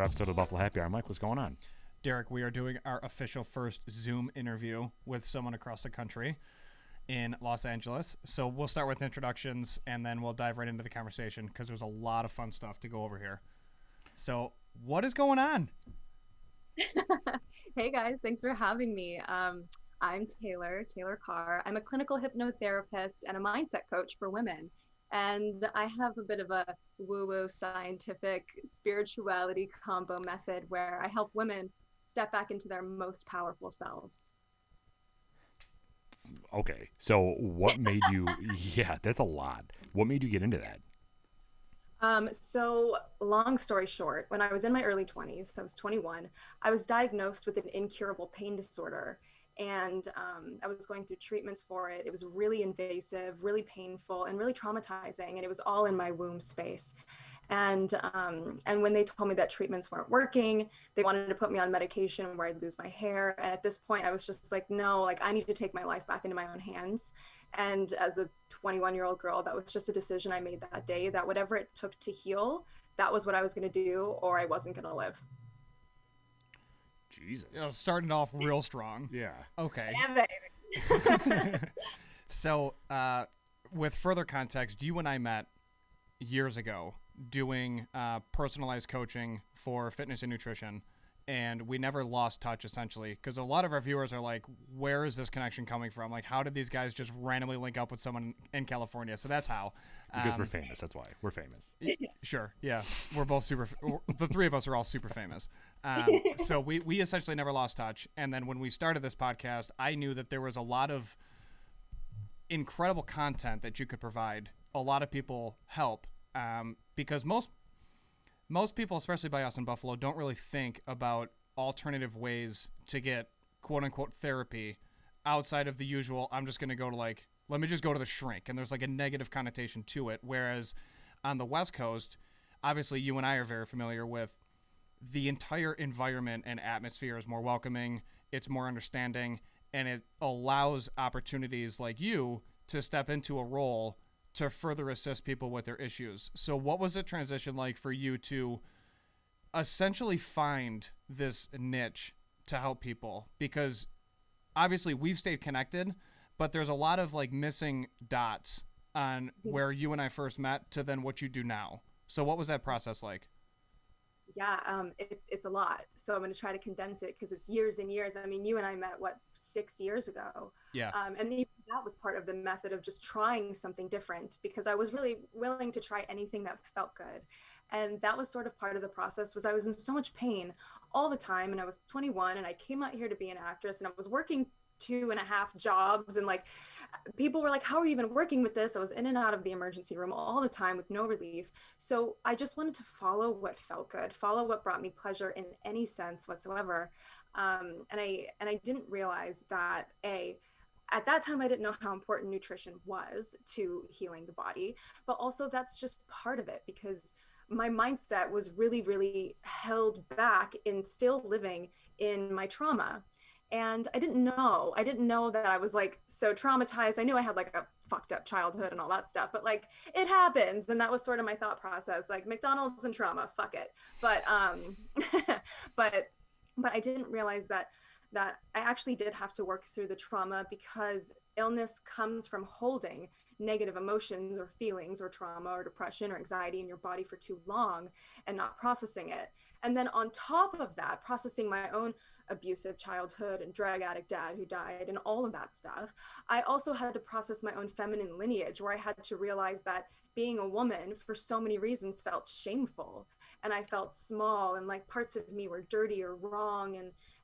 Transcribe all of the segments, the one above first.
episode of Buffalo Happy Hour. Mike, what's going on? Derek, we are doing our official first Zoom interview with someone across the country in Los Angeles. So we'll start with introductions, and then we'll dive right into the conversation because there's a lot of fun stuff to go over here. So what is going on? Hey guys, thanks for having me. I'm Taylor Carr. I'm a clinical hypnotherapist and a mindset coach for women. And I have a bit of a woo-woo scientific spirituality combo method where I help women step back into their most powerful selves. Okay, so what made you, yeah, that's a lot. What made you get into that? So long story short, when I was in my early 20s, I was 21, I was diagnosed with an incurable pain disorder. And I was going through treatments for it. It was really invasive, really painful, and really traumatizing. And it was all in my womb space. And when they told me that treatments weren't working, they wanted to put me on medication where I'd lose my hair. And at this point, I was just like, no, like I need to take my life back into my own hands. And as a 21-year-old girl, that was just a decision I made that day, that whatever it took to heal, that was what I was going to do, or I wasn't going to live. Jesus. Starting off real strong. Yeah. Okay. Yeah, baby. So with further context, you and I met years ago doing personalized coaching for fitness and nutrition, and we never lost touch essentially because a lot of our viewers are like, where is this connection coming from? Like, how did these guys just randomly link up with someone in California? So that's how. Because we're famous. That's why. We're famous. Sure. Yeah. We're both the three of us are all super famous. So we essentially never lost touch. And then when we started this podcast, I knew that there was a lot of incredible content that you could provide. A lot of people help because most people, especially by us in Buffalo, don't really think about alternative ways to get quote unquote therapy outside of the usual. I'm just going to go to let me just go to the shrink. And there's like a negative connotation to it. Whereas on the West Coast, obviously you and I are very familiar with the entire environment and atmosphere is more welcoming. It's more understanding, and it allows opportunities like you to step into a role to further assist people with their issues. So what was the transition like for you to essentially find this niche to help people? Because obviously we've stayed connected, but there's a lot of like missing dots on where you and I first met to then what you do now. So what was that process like? Yeah, it's a lot. So I'm going to try to condense it because it's years and years. I mean, you and I met, 6 years ago? Yeah. And that was part of the method of just trying something different because I was really willing to try anything that felt good. And that was sort of part of the process was I was in so much pain all the time. And I was 21 and I came out here to be an actress and I was working 2.5 jobs and like people were like, how are you even working with this? I was in and out of the emergency room all the time with no relief. So I just wanted to follow what felt good, follow what brought me pleasure in any sense whatsoever. And I didn't realize that at that time, I didn't know how important nutrition was to healing the body, but also that's just part of it because my mindset was really, really held back in still living in my trauma. And I didn't know that I was like so traumatized. I knew I had like a fucked up childhood and all that stuff, but like it happens. And that was sort of my thought process, like McDonald's and trauma, fuck it. But, but I didn't realize that I actually did have to work through the trauma because illness comes from holding negative emotions or feelings or trauma or depression or anxiety in your body for too long and not processing it. And then on top of that, processing my own abusive childhood and drug addict dad who died and all of that stuff. I also had to process my own feminine lineage where I had to realize that being a woman for so many reasons felt shameful and I felt small and like parts of me were dirty or wrong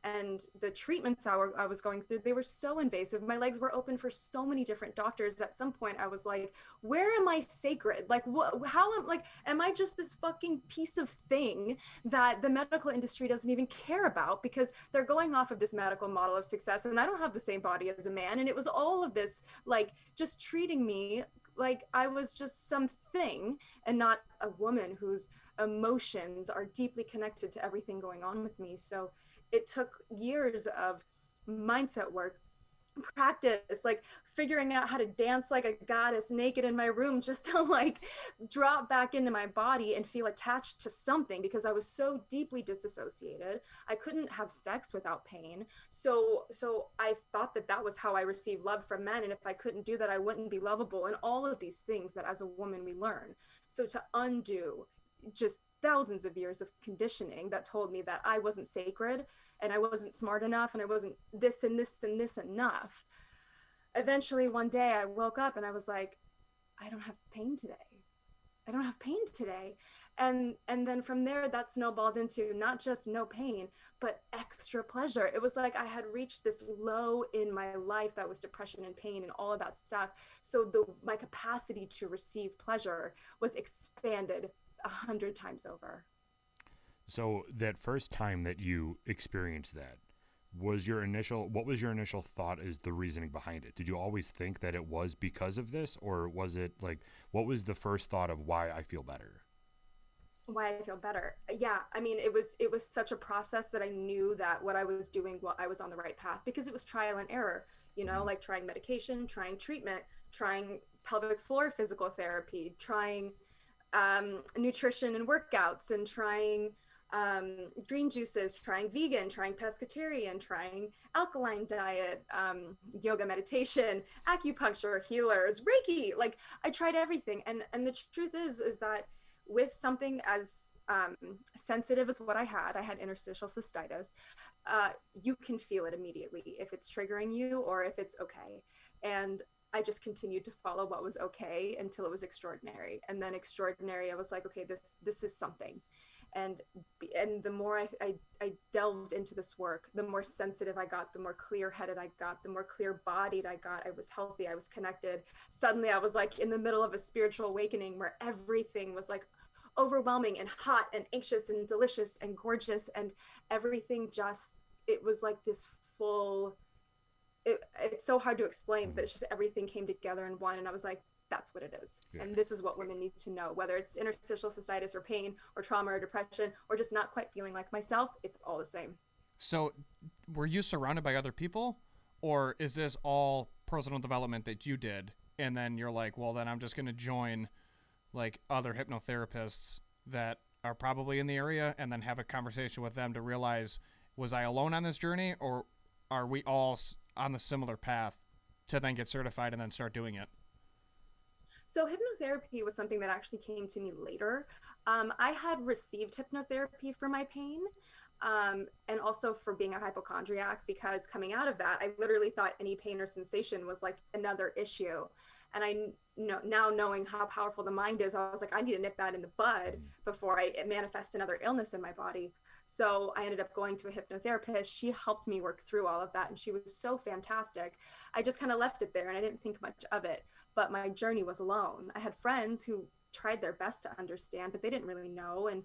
and the treatments I was going through, they were so invasive. My legs were open for so many different doctors. At some point I was like, where am I sacred? Like am I just this fucking piece of thing that the medical industry doesn't even care about because they're going off of this medical model of success and I don't have the same body as a man. And it was all of this, like just treating me like I was just something and not a woman whose emotions are deeply connected to everything going on with me. So it took years of mindset work practice, like figuring out how to dance like a goddess naked in my room just to like drop back into my body and feel attached to something, because I was so deeply disassociated. I couldn't have sex without pain. So I thought that that was how I received love from men, and if I couldn't do that, I wouldn't be lovable, and all of these things that as a woman we learn. So to undo just thousands of years of conditioning that told me that I wasn't sacred and I wasn't smart enough and I wasn't this and this and this enough. Eventually one day I woke up and I was like, I don't have pain today. I don't have pain today. And then from there that snowballed into not just no pain, but extra pleasure. It was like I had reached this low in my life that was depression and pain and all of that stuff. So the my capacity to receive pleasure was expanded 100 times over. So that first time that you experienced that, what was your initial thought as the reasoning behind it? Did you always think that it was because of this, or was it like, what was the first thought of why I feel better? Why I feel better. Yeah, I mean, it was such a process that I knew that what I was doing, what I was on the right path, because it was trial and error, Mm-hmm. like trying medication, trying treatment, trying pelvic floor physical therapy, trying nutrition and workouts, and trying green juices, trying vegan, trying pescatarian, trying alkaline diet, yoga, meditation, acupuncture, healers, Reiki. Like I tried everything, and the truth is that with something as sensitive as what I had interstitial cystitis, you can feel it immediately if it's triggering you or if it's okay. And I just continued to follow what was okay until it was extraordinary. And then extraordinary, I was like, okay, this is something. And the more I delved into this work, the more sensitive I got, the more clear-headed I got, the more clear-bodied I got. I was healthy, I was connected. Suddenly I was like in the middle of a spiritual awakening where everything was like overwhelming and hot and anxious and delicious and gorgeous, and everything just, it was like this full, it's so hard to explain, Mm-hmm. but it's just everything came together in one. And I was like, that's what it is. Yeah. And this is what women need to know, whether it's interstitial cystitis or pain or trauma or depression or just not quite feeling like myself, it's all the same. So, were you surrounded by other people, or is this all personal development that you did? And then you're like, well, then I'm just going to join like other hypnotherapists that are probably in the area and then have a conversation with them to realize, was I alone on this journey, or are we all on the similar path to then get certified and then start doing it? So hypnotherapy was something that actually came to me later. I had received hypnotherapy for my pain, and also for being a hypochondriac, because coming out of that, I literally thought any pain or sensation was like another issue. And I know now, knowing how powerful the mind is, I was like, I need to nip that in the bud Mm-hmm. before I manifest another illness in my body. So I ended up going to a hypnotherapist. She helped me work through all of that, and she was so fantastic. I just kind of left it there and I didn't think much of it. But my journey was alone. I had friends who tried their best to understand, but they didn't really know. And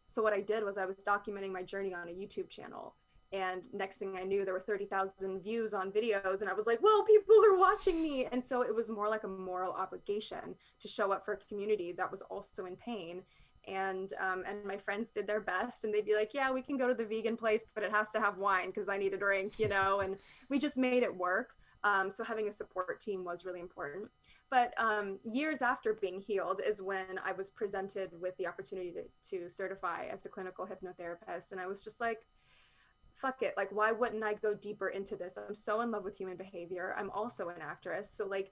so what I did was I was documenting my journey on a YouTube channel. And next thing I knew, there were 30,000 views on videos. And I was like, whoa, people are watching me. And so it was more like a moral obligation to show up for a community that was also in pain. And my friends did their best, and they'd be like, yeah, we can go to the vegan place, but it has to have wine because I need a drink, and we just made it work. So having a support team was really important. But years after being healed is when I was presented with the opportunity to certify as a clinical hypnotherapist. And I was just like, fuck it. Like, why wouldn't I go deeper into this? I'm so in love with human behavior. I'm also an actress. So like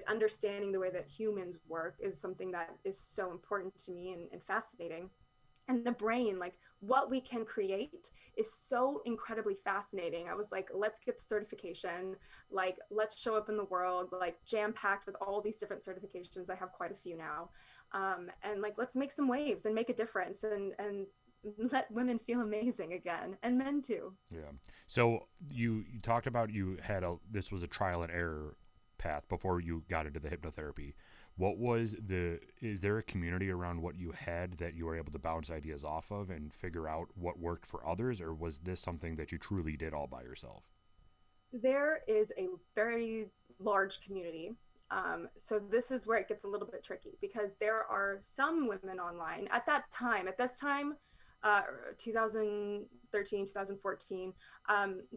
understanding the way that humans work is something that is so important to me, and fascinating. And the brain, like what we can create, is so incredibly fascinating. I was like, let's get the certification, like let's show up in the world, like jam packed with all these different certifications. I have quite a few now. And like, let's make some waves and make a difference, and let women feel amazing again, and men too. Yeah. So you talked about this was a trial and error path before you got into the hypnotherapy. Is there a community around what you had that you were able to bounce ideas off of and figure out what worked for others, or was this something that you truly did all by yourself? There is a very large community. So this is where it gets a little bit tricky, because there are some women online at this time. uh, 2013, 2014,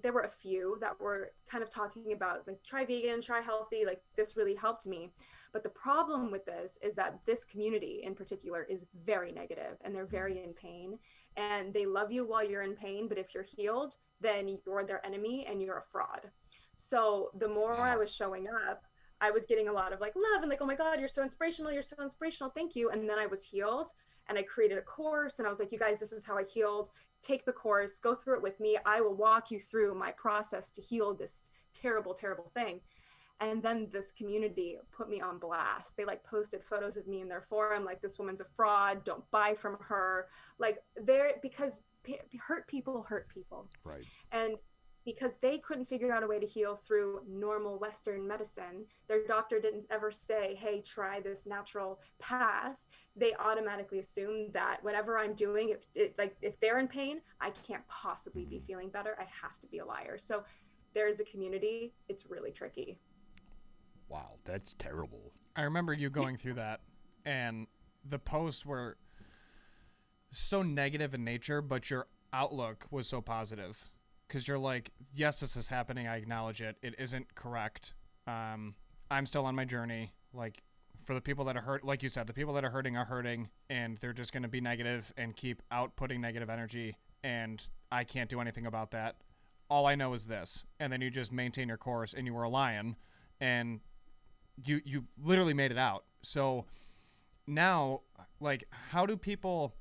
there were a few that were kind of talking about like try vegan, try healthy, like this really helped me. But the problem with this is that this community in particular is very negative and they're very in pain and they love you while you're in pain. But if you're healed, then you're their enemy and you're a fraud. So the more I Wow. was showing up, I was getting a lot of like love and like, oh my God, you're so inspirational. You're so inspirational. Thank you. And then I was healed and I created a course and I was like, you guys, this is how I healed. Take the course, go through it with me. I will walk you through my process to heal this terrible, terrible thing. And then this community put me on blast. They like posted photos of me in their forum, like this woman's a fraud, don't buy from her. Like they're because hurt people hurt people. Right. And because they couldn't figure out a way to heal through normal Western medicine, their doctor didn't ever say, hey, try this natural path. They automatically assumed that whatever I'm doing, if they're in pain, I can't possibly be feeling better. I have to be a liar. So there's a community. It's really tricky. Wow, that's terrible. I remember you going through that, and the posts were so negative in nature, but your outlook was so positive. Because you're like, yes, this is happening. I acknowledge it. It isn't correct. I'm still on my journey. Like, for the people that are hurt, like you said, the people that are hurting, and they're just going to be negative and keep outputting negative energy, and I can't do anything about that. All I know is this. And then you just maintain your course, and you were a lion, and you literally made it out. So now, like, how do people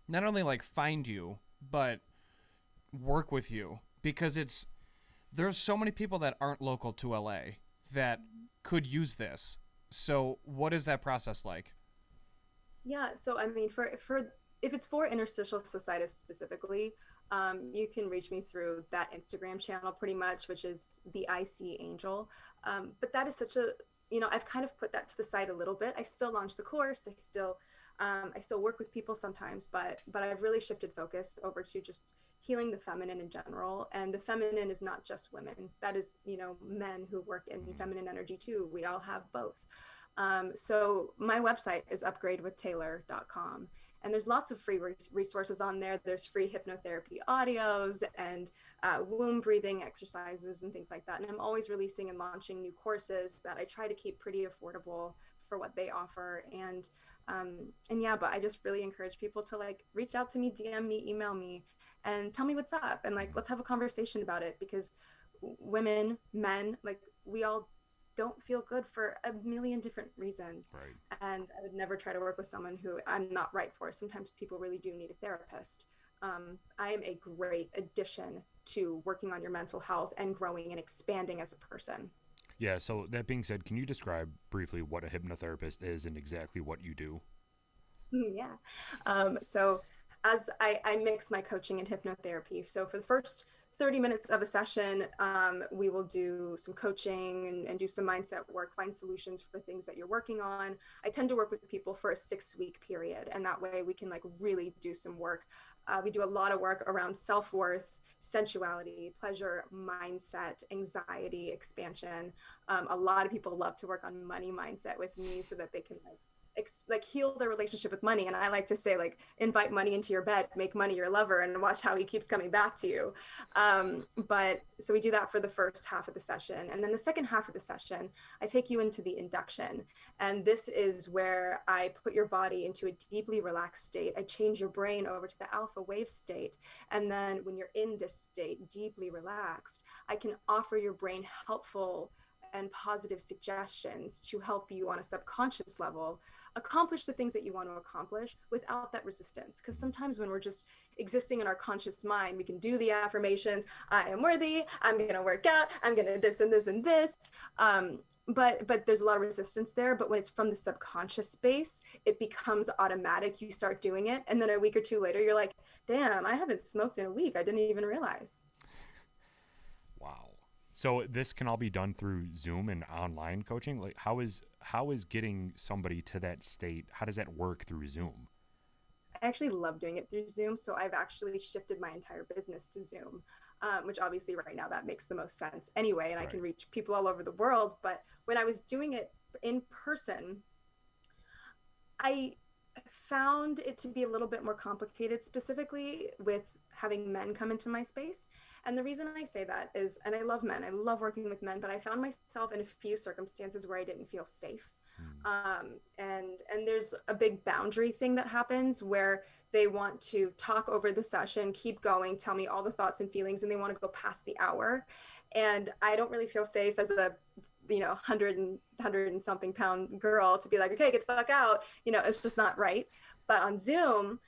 not only like find you, but work with you? Because there's so many people that aren't local to LA that could use this. So what is that process like? Yeah, so I mean, for if it's for interstitial cystitis specifically, you can reach me through that Instagram channel pretty much, which is the IC Angel. But that is such a, I've kind of put that to the side a little bit. I still launch the course. I still work with people sometimes, but I've really shifted focus over to just healing the feminine in general. And the feminine is not just women. That is, men who work in feminine energy too. We all have both. So my website is upgradewithtaylor.com. And there's lots of free resources on there. There's free hypnotherapy audios and womb breathing exercises and things like that. And I'm always releasing and launching new courses that I try to keep pretty affordable for what they offer. And yeah, but I just really encourage people to like reach out to me, DM me, email me, and tell me what's up. And like, let's have a conversation about it, because women, men, like we all don't feel good for a million different reasons. Right. And I would never try to work with someone who I'm not right for. Sometimes people really do need a therapist. I am a great addition to working on your mental health and growing and expanding as a person. Yeah, so that being said, can you describe briefly what a hypnotherapist is and exactly what you do? Yeah. So as I mix my coaching and hypnotherapy. So for the first 30 minutes of a session, we will do some coaching and do some mindset work, find solutions for things that you're working on. I tend to work with people for a 6-week period, and that way we can like really do some work. We do a lot of work around self-worth, sensuality, pleasure, mindset, anxiety, expansion. A lot of people love to work on money mindset with me so that they can like heal their relationship with money. And I like to say, like, invite money into your bed, make money your lover, and watch how he keeps coming back to you. But so we do that for the first half of the session. And then the second half of the session, I take you into the induction. And this is where I put your body into a deeply relaxed state. I change your brain over to the alpha wave state. And then when you're in this state, deeply relaxed, I can offer your brain helpful and positive suggestions to help you on a subconscious level accomplish the things that you want to accomplish without that resistance. Because sometimes when we're just existing in our conscious mind, we can do the affirmations, I am worthy, I'm going to work out, I'm going to this and this and this. But there's a lot of resistance there. But when it's from the subconscious space, it becomes automatic. You start doing it. And then a week or two later, you're like, damn, I haven't smoked in a week. I didn't even realize. Wow. So this can all be done through Zoom and online coaching? Like how is getting somebody to that state, how does that work through Zoom? I actually love doing it through Zoom. So I've actually shifted my entire business to Zoom, which obviously right now that makes the most sense anyway. And right. I can reach people all over the world. But when I was doing it in person, I found it to be a little bit more complicated, specifically with having men come into my space. And the reason I say that is, and I love men, I love working with men, but I found myself in a few circumstances where I didn't feel safe. And there's a big boundary thing that happens where they want to talk over the session, keep going, tell me all the thoughts and feelings, and they want to go past the hour. And I don't really feel safe as a 100 and something pound girl to be like, okay, get the fuck out. It's just not right. But on Zoom,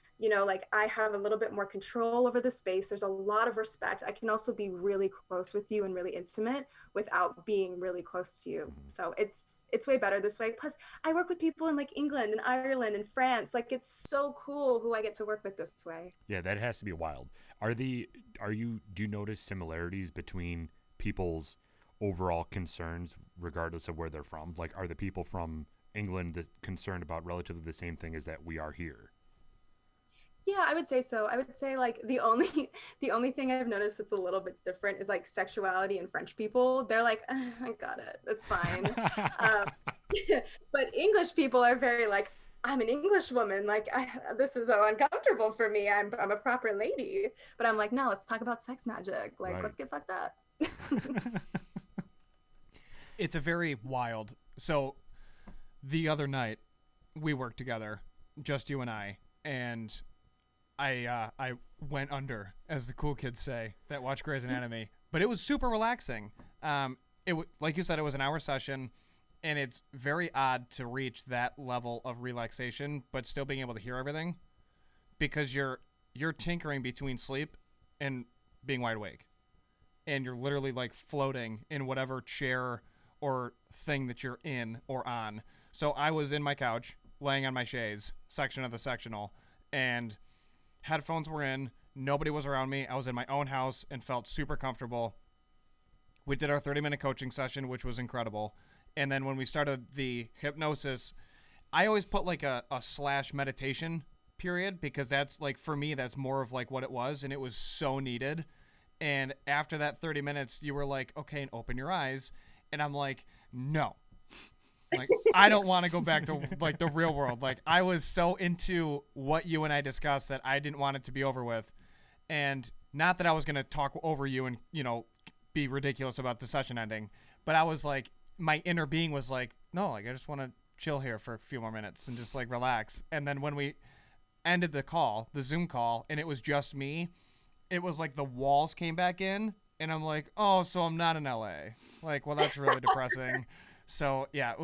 like I have a little bit more control over the space. There's a lot of respect. I can also be really close with you and really intimate without being really close to you. So it's way better this way. Plus I work with people in like England and Ireland and France. Like it's so cool who I get to work with this way. Yeah, that has to be wild. Do you notice similarities between people's overall concerns regardless of where they're from? Like, are the people from England concerned about relatively the same thing as that we are here? Yeah, I would say so. I would say like the only thing I've noticed that's a little bit different is like sexuality in French people. They're like, I got it, that's fine. But English people are very like, I'm an English woman. Like this is so uncomfortable for me. I'm a proper lady. But I'm like, no, let's talk about sex magic. Like, right. Let's get fucked up. It's a very wild. So the other night we worked together, just you and I, and I went under, as the cool kids say that watch Grey's Anatomy, but it was super relaxing. Like you said, it was an hour session, and it's very odd to reach that level of relaxation, but still being able to hear everything, because you're tinkering between sleep and being wide awake, and you're literally like floating in whatever chair or thing that you're in or on. So I was in my couch, laying on my chaise section of the sectional, and headphones were in. Nobody was around me. I was in my own house and felt super comfortable. We did our 30-minute coaching session, which was incredible. And then when we started the hypnosis, I always put like a / meditation period, because that's like, for me, that's more of like what it was. And it was so needed. And after that 30 minutes, you were like, okay, and open your eyes. And I'm like, no. Like, I don't want to go back to like the real world. Like, I was so into what you and I discussed that I didn't want it to be over with. And not that I was going to talk over you and, be ridiculous about the session ending, but I was like, my inner being was like, no, like, I just want to chill here for a few more minutes and just like relax. And then when we ended the Zoom call, and it was just me, it was like the walls came back in, and I'm like, oh, so I'm not in LA. Like, well, that's really depressing. So yeah,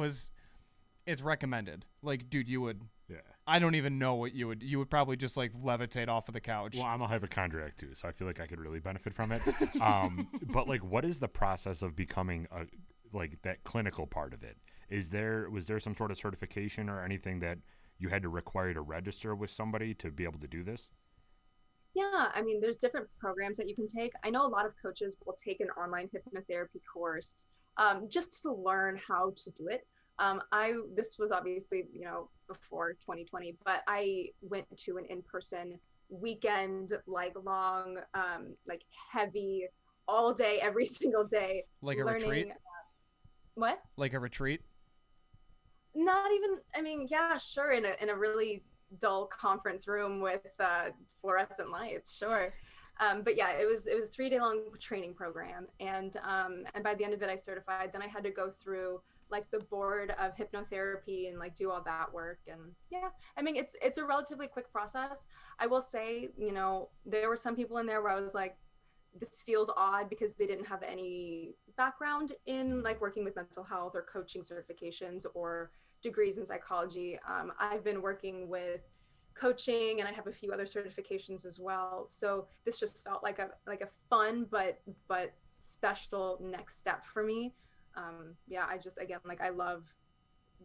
it's recommended. Like, dude, you would, I don't even know what you would probably just like levitate off of the couch. Well, I'm a hypochondriac too, so I feel like I could really benefit from it. But like, what is the process of becoming like that clinical part of it? Was there some sort of certification or anything that you had to require to register with somebody to be able to do this? Yeah, I mean, there's different programs that you can take. I know a lot of coaches will take an online hypnotherapy course just to learn how to do it. This was obviously, before 2020, but I went to an in-person weekend, like long, like heavy, all day, every single day. Like a retreat? What? Like a retreat? Not even, I mean, yeah, sure. In a really dull conference room with fluorescent lights, sure. But yeah, it was a 3-day long training program, and by the end of it, I certified. Then I had to go through like the board of hypnotherapy and like do all that work. And yeah, I mean, it's a relatively quick process. I will say, there were some people in there where I was like, this feels odd, because they didn't have any background in like working with mental health or coaching certifications or degrees in psychology. I've been working with coaching, and I have a few other certifications as well. So this just felt like a fun but special next step for me. Yeah, I just, again, like, I love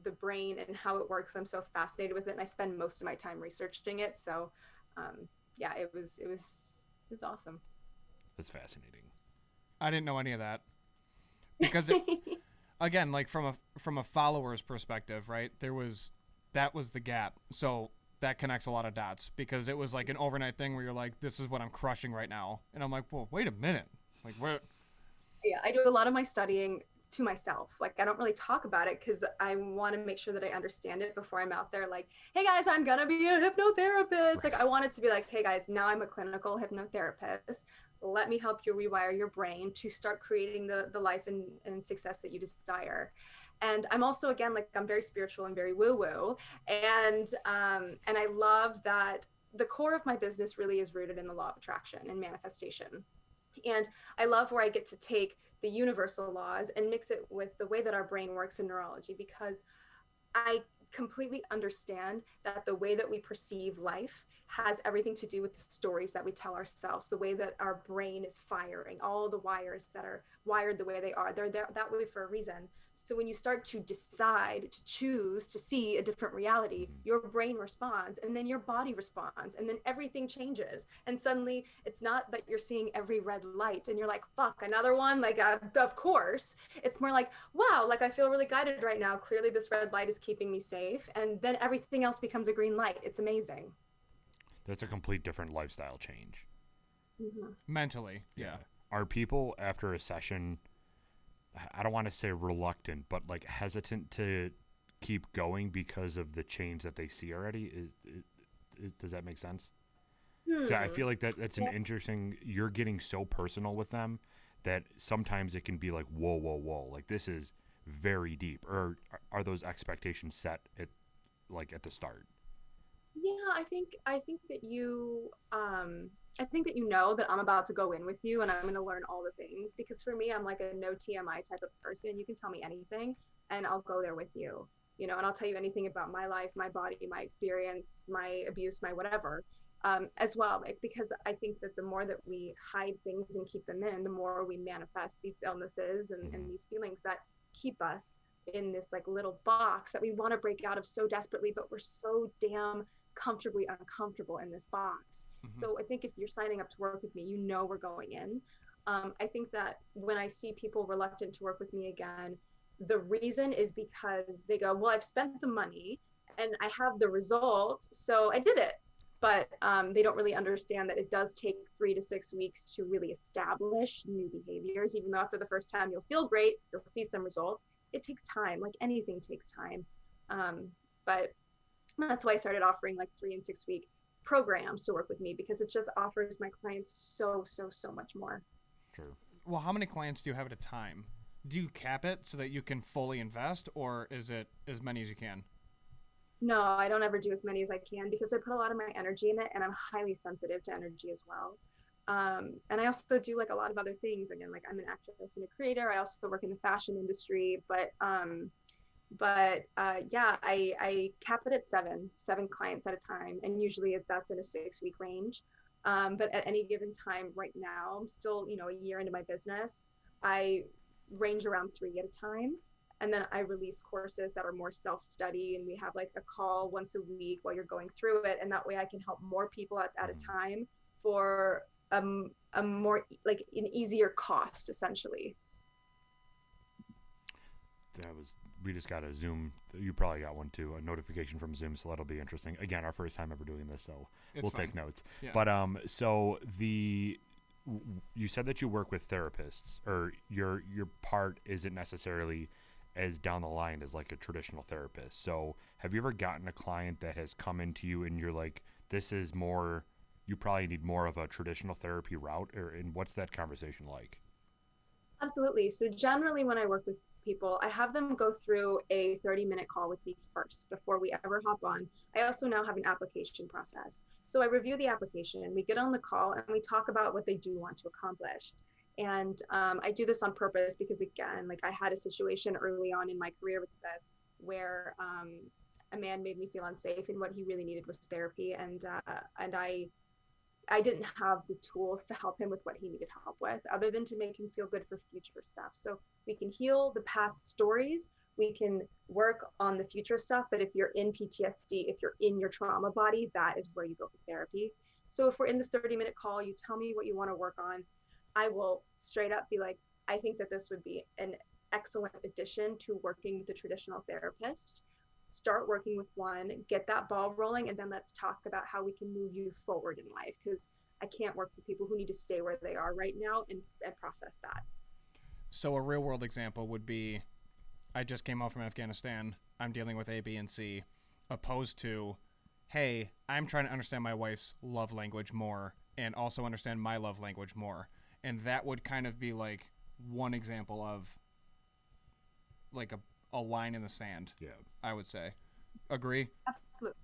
the brain and how it works. I'm so fascinated with it, and I spend most of my time researching it. So yeah, it was awesome. That's fascinating. I didn't know any of that, because again, like from a follower's perspective, right? That was the gap. So that connects a lot of dots, because it was like an overnight thing where you're like, this is what I'm crushing right now. And I'm like, well, wait a minute. Like, where? Yeah, I do a lot of my studying to myself. Like, I don't really talk about it because I want to make sure that I understand it before I'm out there like, hey guys, I'm gonna be a hypnotherapist. Like, I want it to be like, hey guys, now I'm a clinical hypnotherapist. Let me help you rewire your brain to start creating the life and success that you desire. And I'm also, again, like, I'm very spiritual and very woo-woo. And I love that the core of my business really is rooted in the law of attraction and manifestation. And I love where I get to take the universal laws and mix it with the way that our brain works in neurology, because I completely understand that the way that we perceive life has everything to do with the stories that we tell ourselves, the way that our brain is firing, all the wires that are wired the way they are. They're there that way for a reason. So when you start to decide, to choose to see a different reality, your brain responds, and then your body responds, and then everything changes. And suddenly it's not that you're seeing every red light and you're like, fuck, another one? Like, of course. It's more like, wow, like, I feel really guided right now. Clearly this red light is keeping me safe. And then everything else becomes a green light. It's amazing. That's a complete different lifestyle change. Mentally, yeah. Are people after a session, I don't want to say reluctant, but like hesitant to keep going because of the change that they see already? Does that make sense? So I feel like that's an interesting, you're getting so personal with them that sometimes it can be like, whoa, whoa, whoa, like this is very deep. Or are those expectations set at the start? Yeah, I think that you know that I'm about to go in with you and I'm going to learn all the things, because for me, I'm like a no TMI type of person. You can tell me anything and I'll go there with you, and I'll tell you anything about my life, my body, my experience, my abuse, my whatever, as well, because I think that the more that we hide things and keep them in, the more we manifest these illnesses and these feelings that keep us in this like little box that we want to break out of so desperately, but we're so damn comfortably uncomfortable in this box. So I think if you're signing up to work with me, we're going in. I think that when I see people reluctant to work with me again, the reason is because they go, well, I've spent the money and I have the result, so I did it. But they don't really understand that it does take 3 to 6 weeks to really establish new behaviors. Even though after the first time you'll feel great, you'll see some results, it takes time. Like anything takes time. But that's why I started offering like 3 and 6 week programs to work with me, because it just offers my clients so much more. Sure. Well, how many clients do you have at a time? Do you cap it so that you can fully invest, or is it as many as you can? No, I don't ever do as many as I can, because I put a lot of my energy in it, and I'm highly sensitive to energy as well. And I also do like a lot of other things. Again, like I'm an actress and a creator. I also work in the fashion industry, but yeah, I cap it at seven clients at a time, and usually that's in a 6-week range. But at any given time right now, I'm still, a year into my business, I range around 3 at a time. And then I release courses that are more self-study, and we have like a call once a week while you're going through it. And that way I can help more people at a time for a more like an easier cost, essentially. We just got a Zoom. You probably got one too, a notification from Zoom, so that'll be interesting. Again, our first time ever doing this, so we'll take notes. Yeah. But so you said that you work with therapists, or your part isn't necessarily as down the line as like a traditional therapist. So have you ever gotten a client that has come into you and you're like, this is more, you probably need more of a traditional therapy route, and what's that conversation like? Absolutely. So generally when I work with people, I have them go through a 30-minute call with me first before we ever hop on. I also now have an application process. So I review the application, and we get on the call and we talk about what they do want to accomplish. And I do this on purpose because, again, like I had a situation early on in my career with this where a man made me feel unsafe, and what he really needed was therapy. And I didn't have the tools to help him with what he needed help with, other than to make him feel good for future stuff. So we can heal the past stories, we can work on the future stuff. But if you're in PTSD, if you're in your trauma body, that is where you go for therapy. So if we're in this 30-minute call, you tell me what you want to work on. I will straight up be like, I think that this would be an excellent addition to working with a traditional therapist. Start working with one, get that ball rolling, and then let's talk about how we can move you forward in life, because I can't work with people who need to stay where they are right now and process that. So a real world example would be, I just came out from Afghanistan. I'm dealing with A, B, and C, opposed to, hey, I'm trying to understand my wife's love language more and also understand my love language more. And that would kind of be like one example of like a line in the sand. Yeah. I would say. Agree? Absolutely.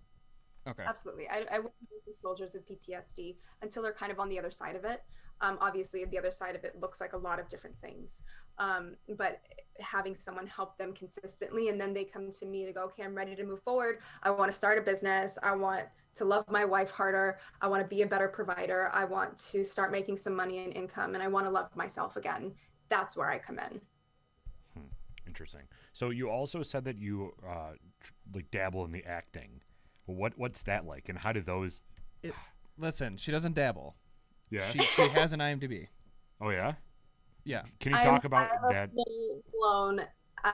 Okay. Absolutely. I wouldn't work with soldiers with PTSD until they're kind of on the other side of it. Obviously, the other side of it looks like a lot of different things. But having someone help them consistently, and then they come to me to go, okay, I'm ready to move forward. I want to start a business. I want to love my wife harder. I want to be a better provider. I want to start making some money and income, and I want to love myself again. That's where I come in. Interesting. So you also said that you like dabble in the acting. What's that like, and how do those? Listen, she doesn't dabble. Yeah. She has an IMDb. Oh yeah. Yeah. Can you talk about that? Blown.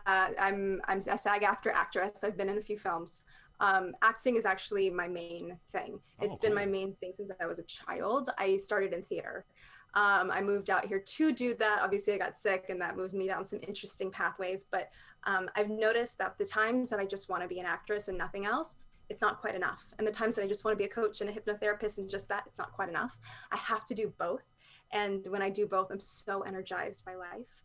I'm a SAG-AFTRA actress. I've been in a few films. Acting is actually my main thing. It's been my main thing since I was a child. I started in theater. I moved out here to do that. Obviously, I got sick, and that moved me down some interesting pathways. But I've noticed that the times that I just want to be an actress and nothing else, it's not quite enough. And the times that I just want to be a coach and a hypnotherapist and just that, it's not quite enough. I have to do both. And when I do both, I'm so energized by life.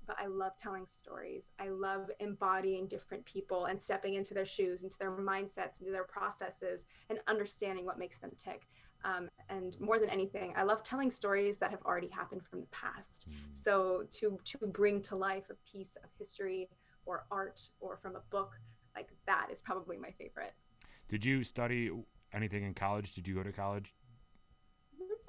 But I love telling stories. I love embodying different people and stepping into their shoes, into their mindsets, into their processes, and understanding what makes them tick. And more than anything, I love telling stories that have already happened from the past. So to bring to life a piece of history or art or from a book, like that is probably my favorite. Did you study anything in college? Did you go to college?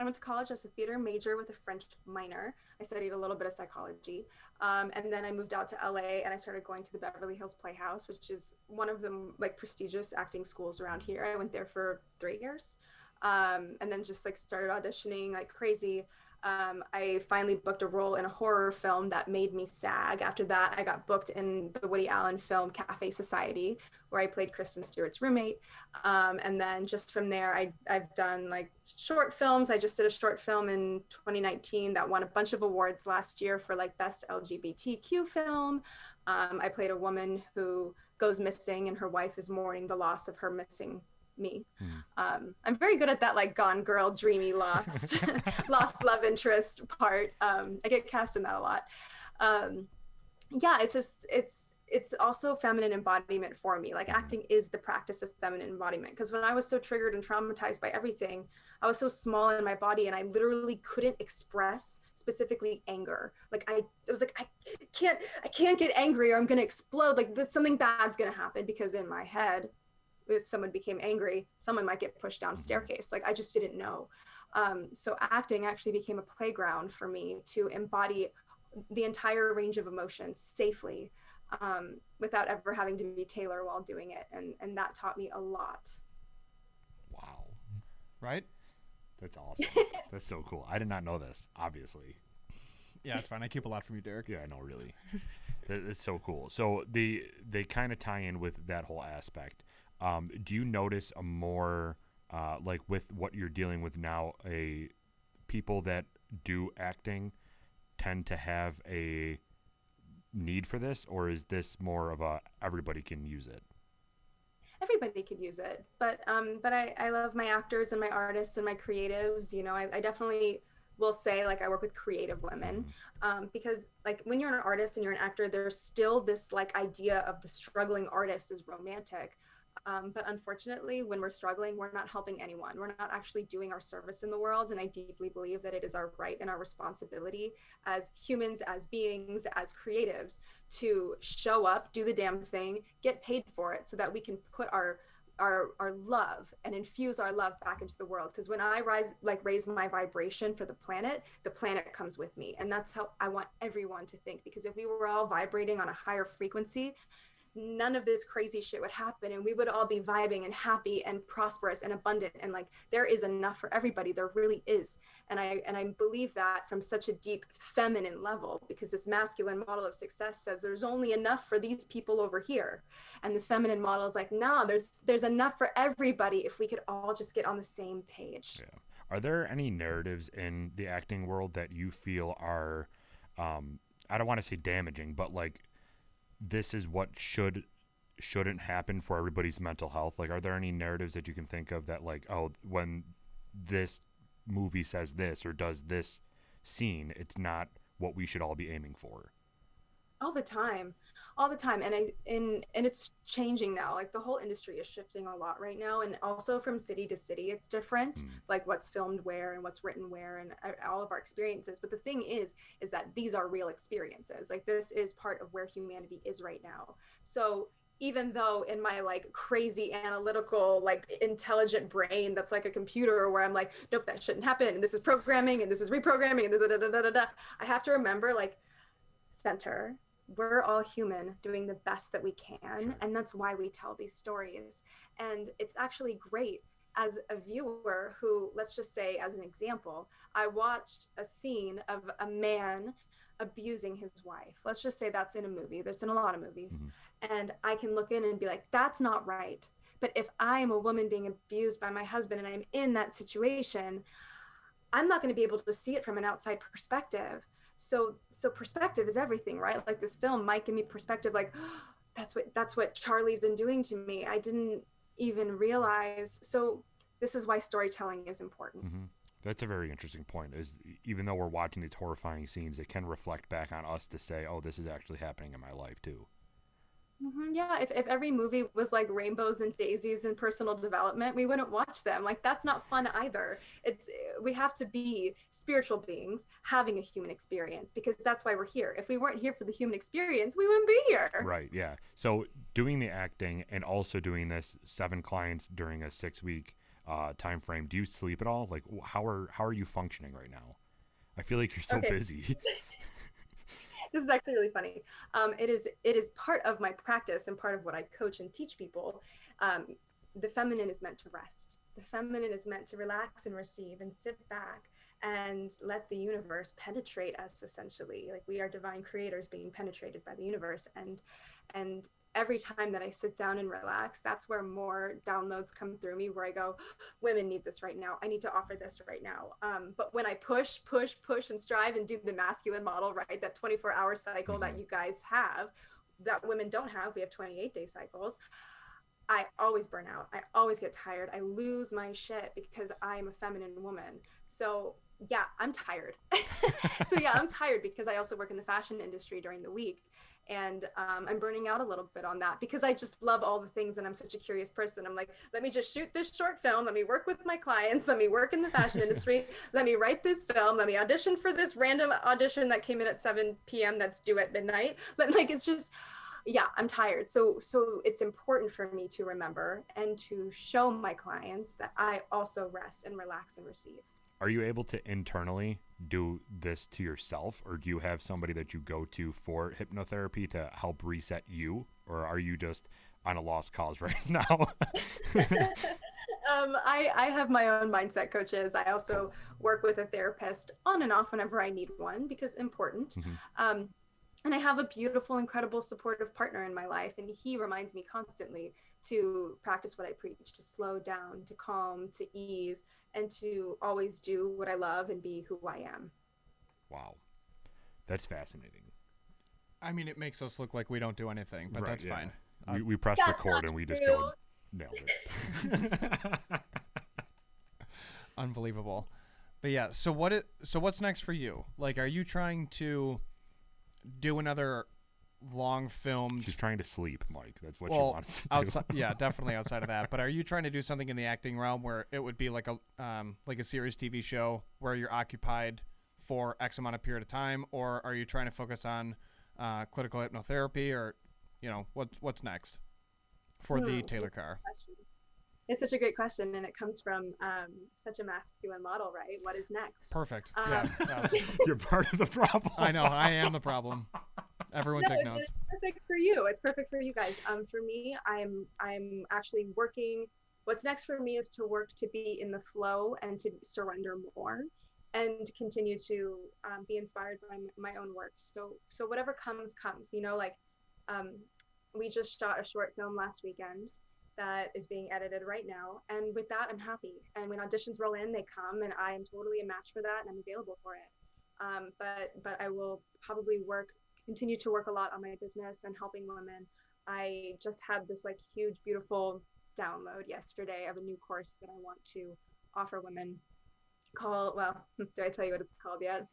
I went to college as a theater major with a French minor. I studied a little bit of psychology. And then I moved out to LA and I started going to the Beverly Hills Playhouse, which is one of the like prestigious acting schools around here. I went there for 3 years. And then just like started auditioning like crazy. I finally booked a role in a horror film that made me SAG. After that, I got booked in the Woody Allen film Cafe Society, where I played Kristen Stewart's roommate. And then just from there, I've done like short films. I just did a short film in 2019 that won a bunch of awards last year for like best LGBTQ film. I played a woman who goes missing and her wife is mourning the loss of her missing me. I'm very good at that like Gone Girl, dreamy, lost lost love interest part. I get cast in that a lot. Yeah, it's also feminine embodiment for me. Like acting is the practice of feminine embodiment, because when I was so triggered and traumatized by everything, I was so small in my body and I literally couldn't express specifically anger. Like I was like, I can't get angry or I'm gonna explode. Like something bad's gonna happen, because in my head, if someone became angry, someone might get pushed down a staircase. Like I just didn't know. So acting actually became a playground for me to embody the entire range of emotions safely, without ever having to be Taylor while doing it. And that taught me a lot. Wow. Right? That's awesome. That's so cool. I did not know this, obviously. Yeah, it's fine. I keep a lot from you, Derek. Yeah, I know, really. That's so cool. So they kind of tie in with that whole aspect. Do you notice a more, like with what you're dealing with now, people that do acting tend to have a need for this, or is this more of a everybody can use it? Everybody could use it, but I love my actors and my artists and my creatives. You know, I definitely will say like I work with creative women, because like when you're an artist and you're an actor, there's still this like idea of the struggling artist is romantic. But unfortunately, when we're struggling, we're not helping anyone. We're not actually doing our service in the world. And I deeply believe that it is our right and our responsibility as humans, as beings, as creatives, to show up, do the damn thing, get paid for it, so that we can put our love and infuse our love back into the world. Because when I raise my vibration for the planet comes with me. And that's how I want everyone to think. Because if we were all vibrating on a higher frequency, none of this crazy shit would happen, and we would all be vibing and happy and prosperous and abundant, and like there is enough for everybody. There really is. And I believe that from such a deep feminine level, because this masculine model of success says there's only enough for these people over here, and the feminine model is like, no, there's enough for everybody if we could all just get on the same page. Yeah. Are there any narratives in the acting world that you feel are I don't want to say damaging, but like this is what shouldn't happen for everybody's mental health? Like, are there any narratives that you can think of that like, oh, when this movie says this or does this scene, it's not what we should all be aiming for? All the time, all the time. And it's changing now. Like the whole industry is shifting a lot right now, and also from city to city it's different, like what's filmed where and what's written where, and all of our experiences. But the thing is that these are real experiences. Like this is part of where humanity is right now. So even though in my like crazy analytical like intelligent brain that's like a computer, where I'm like, nope, that shouldn't happen, and this is programming and this is reprogramming and this da, da, da, da, da, I have to remember, like, center, we're all human doing the best that we can. Sure. And that's why we tell these stories. And it's actually great as a viewer who, let's just say as an example, I watched a scene of a man abusing his wife. Let's just say that's in a movie. That's in a lot of movies. And I can look in and be like, that's not right. But if I am a woman being abused by my husband and I'm in that situation, I'm not going to be able to see it from an outside perspective. So perspective is everything, right? Like this film might give me perspective, like, oh, that's what Charlie's been doing to me. I didn't even realize. So this is why storytelling is important. That's a very interesting point, is even though we're watching these horrifying scenes, it can reflect back on us to say, oh, this is actually happening in my life too. Yeah, if every movie was like rainbows and daisies and personal development, we wouldn't watch them. Like that's not fun either. We have to be spiritual beings having a human experience, because that's why we're here. If we weren't here for the human experience, we wouldn't be here. Right, yeah. So doing the acting and also doing this 7 clients during a 6-week time frame, do you sleep at all? Like how are you functioning right now? I feel like you're so busy. This is actually really funny. It is part of my practice and part of what I coach and teach people. The feminine is meant to rest. The feminine is meant to relax and receive and sit back and let the universe penetrate us, essentially. Like we are divine creators being penetrated by the universe. And every time that I sit down and relax, that's where more downloads come through me, where I go, women need this right now. I need to offer this right now. But when I push and strive and do the masculine model, right, that 24-hour cycle that you guys have, that women don't have, we have 28-day cycles, I always burn out. I always get tired. I lose my shit because I'm a feminine woman. So yeah, I'm tired. I'm tired because I also work in the fashion industry during the week. And I'm burning out a little bit on that because I just love all the things and I'm such a curious person. I'm like, let me just shoot this short film. Let me work with my clients. Let me work in the fashion industry. Let me write this film. Let me audition for this random audition that came in at 7 p.m. that's due at midnight. It's just, yeah, I'm tired. So it's important for me to remember and to show my clients that I also rest and relax and receive. Are you able to internally do this to yourself, or do you have somebody that you go to for hypnotherapy to help reset you, or are you just on a lost cause right now? I have my own mindset coaches. I also work with a therapist on and off whenever I need one, because important. And I have a beautiful, incredible, supportive partner in my life, and he reminds me constantly to practice what I preach, to slow down, to calm, to ease, and to always do what I love and be who I am. Wow. That's fascinating. I mean, it makes us look like we don't do anything, but that's fine. We press record and we just go nailed it. Unbelievable. But yeah, so what's next for you? Like, are you trying to do another long filmed? She's trying to sleep, Mike. That's what she wants to do. Yeah, definitely outside of that. But are you trying to do something in the acting realm where it would be like a series TV show where you're occupied for X amount of period of time, or are you trying to focus on clinical hypnotherapy, or what's next for the Taylor Carr? It's such a great question, and it comes from such a masculine model, right? What is next? Perfect. You're part of the problem. I know. I am the problem. Everyone take notes. It's perfect for you. It's perfect for you guys. For me, I'm actually working. What's next for me is to work to be in the flow and to surrender more, and continue to be inspired by my own work. So whatever comes. We just shot a short film last weekend that is being edited right now, and with that I'm happy. And when auditions roll in, they come, and I am totally a match for that, and I'm available for it. But I will probably continue to work a lot on my business and helping women. I just had this like huge, beautiful download yesterday of a new course that I want to offer women. Well, did I tell you what it's called yet?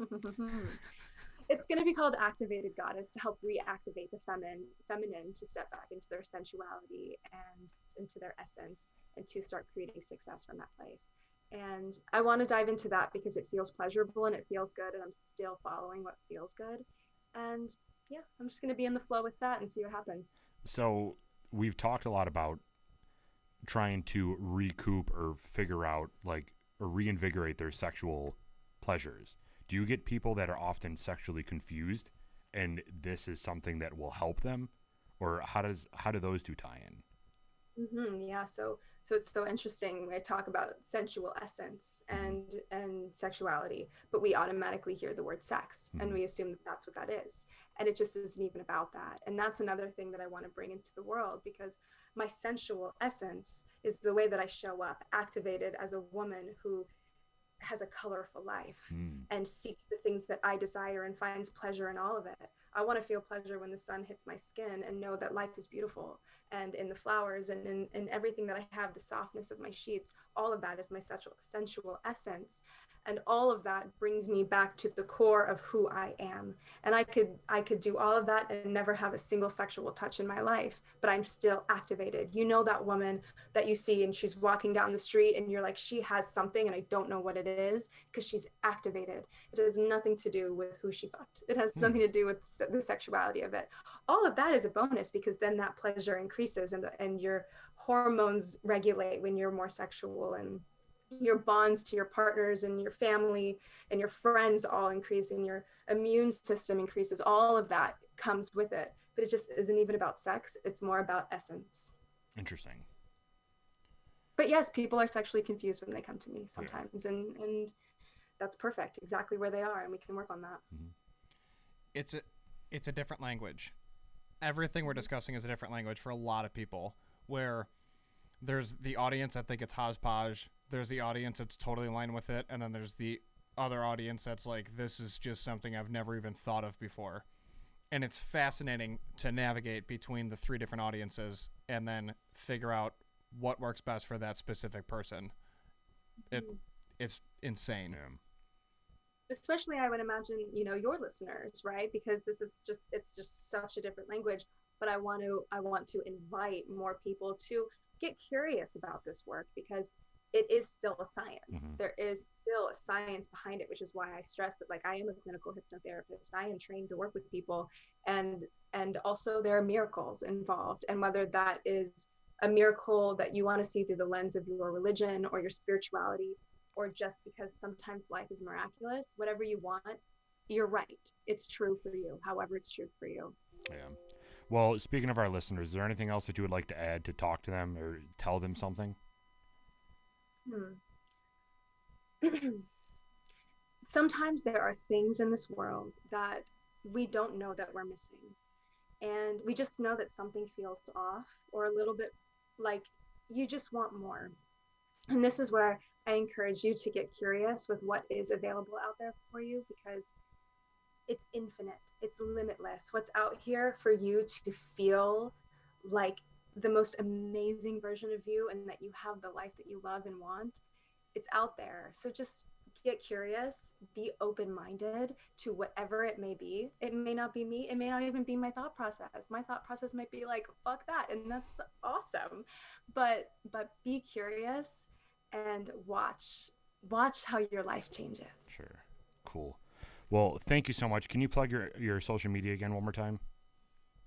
It's going to be called Activated Goddess, to help reactivate the feminine to step back into their sensuality and into their essence, and to start creating success from that place. And I want to dive into that because it feels pleasurable and it feels good, and I'm still following what feels good. And yeah, I'm just going to be in the flow with that and see what happens. So we've talked a lot about trying to recoup or figure out or reinvigorate their sexual pleasures. Do you get people that are often sexually confused and this is something that will help them? Or how do those two tie in? Yeah, so it's so interesting when I talk about sensual essence and sexuality, but we automatically hear the word sex and we assume that that's what that is, and it just isn't even about that. And that's another thing that I want to bring into the world, because my sensual essence is the way that I show up, activated as a woman who has a colorful life and seeks the things that I desire and finds pleasure in all of it. I want to feel pleasure when the sun hits my skin and know that life is beautiful, and in the flowers and in everything that I have, the softness of my sheets, all of that is my sensual essence. And all of that brings me back to the core of who I am. And I could do all of that and never have a single sexual touch in my life, but I'm still activated. You know, that woman that you see and she's walking down the street and you're like, she has something and I don't know what it is, because she's activated. It has nothing to do with who she fucked. It has something to do with the sexuality of it. All of that is a bonus, because then that pleasure increases and your hormones regulate when you're more sexual, and your bonds to your partners and your family and your friends all increase, and your immune system increases. All of that comes with it, but it just isn't even about sex. It's more about essence. Interesting. But yes, people are sexually confused when they come to me sometimes, and that's perfect, exactly where they are, and we can work on that. It's a different language. Everything we're discussing is a different language for a lot of people, where there's the audience that think it's hodgepodge, there's the audience that's totally in line with it, and then there's the other audience that's like, this is just something I've never even thought of before. And it's fascinating to navigate between the three different audiences and then figure out what works best for that specific person. It's insane. Yeah. Especially, I would imagine, your listeners, right? Because it's just such a different language. But I want to invite more people to get curious about this work, because it is still a science. There is still a science behind it, which is why I stress that, like, I am a clinical hypnotherapist. I am trained to work with people, and also there are miracles involved. And whether that is a miracle that you want to see through the lens of your religion or your spirituality, or just because sometimes life is miraculous, whatever you want, you're right. It's true for you, however it's true for you. Yeah. Well, speaking of our listeners, is there anything else that you would like to add to talk to them or tell them something? Sometimes there are things in this world that we don't know that we're missing. And we just know that something feels off, or a little bit like you just want more. And this is where I encourage you to get curious with what is available out there for you, because it's infinite, it's limitless. What's out here for you to feel like the most amazing version of you, and that you have the life that you love and want, it's out there. So just get curious, be open-minded to whatever it may be. It may not be me, it may not even be my thought process. My thought process might be like, fuck that, and that's awesome. But be curious and watch how your life changes. Sure. Cool. Well, thank you so much. Can you plug your social media again one more time?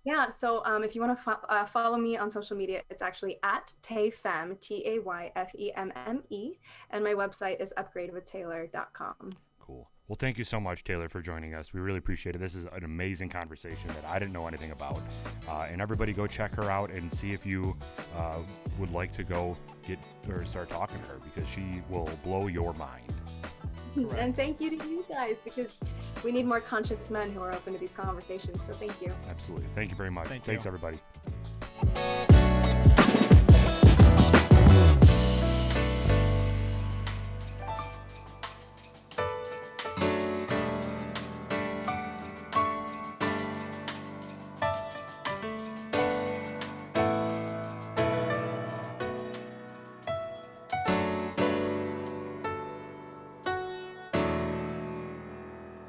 Yeah, so if you want to follow me on social media, it's actually at Tayfemme, TAYFEMME, and my website is upgradewithtaylor.com. Cool. Well, thank you so much, Taylor, for joining us. We really appreciate it. This is an amazing conversation that I didn't know anything about. And everybody go check her out and see if you would like to go get or start talking to her, because she will blow your mind. Correct. And thank you to you guys, because we need more conscious men who are open to these conversations. So thank you. Absolutely. Thank you very much. Thanks, everybody.